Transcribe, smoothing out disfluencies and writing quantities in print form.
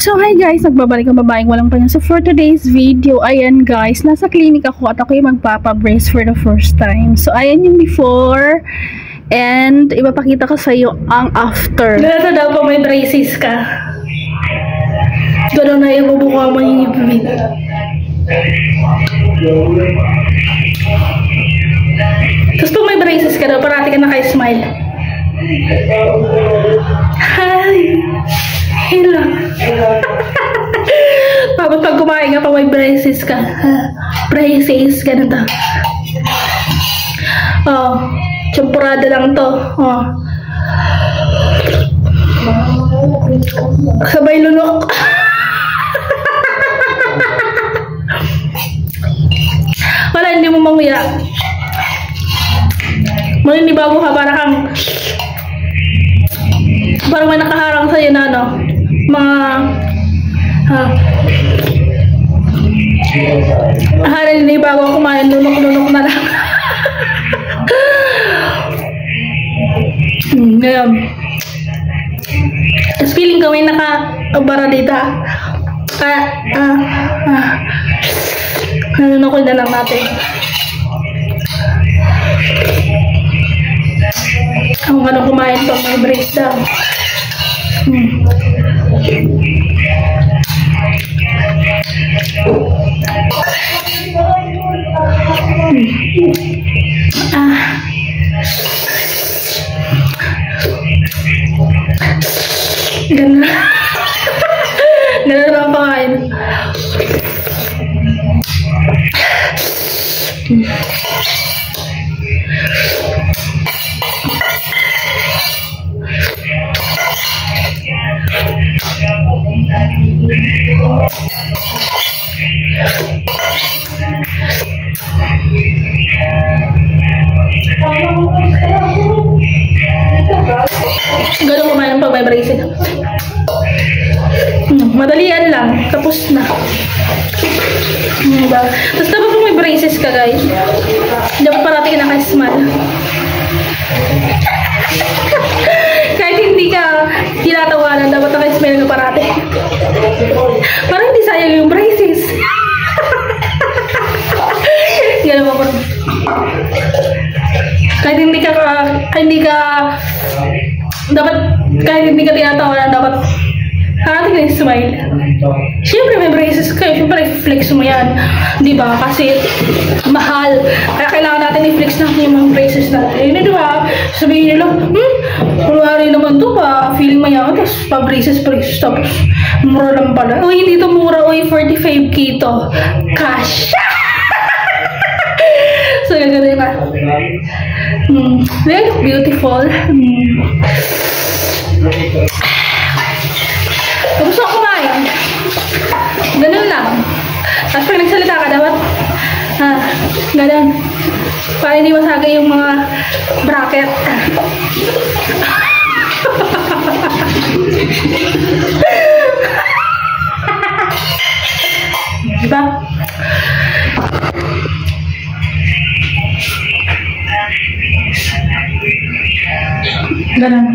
So hi guys, nagbabalik ang babaeng walang panyo. So for today's video, ayan guys, nasa clinic ako at ako yung magpapabrace for the first time. So ayan yung before and ipapakita ko sa iyo ang after. Ganito daw po may braces ka. Gano'n na yung bubukha mo yung ibig. Tapos pag may braces ka daw, parati ka naka-smile. Hi! Hello! Pag kumain ka pa may braces ka. Braces, ganun to. Oh, champurada lang to. Oh. Sabay lunok. Wala, hindi mo manguya. Maninibago ka, parang may nakaharang sa'yo na ano, mga naninibago ako, kumain, lunok-lunok na lang. Ngayon, tapos feeling ko may nakabara dito. Kaya, nanunokol na lang natin. Kung ano kumain to, may breakdown. Ganun. Ganun lang pakain. Ganun kumain pag may braces. Madalian lang. Tapos na. Diba? Tapos dapat kung may braces ka guys, dapat parati ka naka-smile. Kahit hindi ka tinatawanan, dapat naka-smile ka parati. Parang hindi sayang yung braces. Ganun ako. Kahit hindi ka tinatawanan, dapat parati ka smile. Siyempre may braces kayo, siyempre i-flex mo yan, diba? Kasi mahal, kaya kailangan natin i-flex natin yung mga braces natin. Yun, diba? Sabihin nila, kulwari naman to ba? Feeling mayaman, tapos pa-braces, tapos mura lang pala. Uy, hindi to mura, uy, 45k to. Cash! So, gagawin ka. They look beautiful. Tapos ako kumain. Ganun lang. Tapos pag nagsalita ka, dapat ganun. Para hindi masagay yung mga bracket. Diba? Ganun.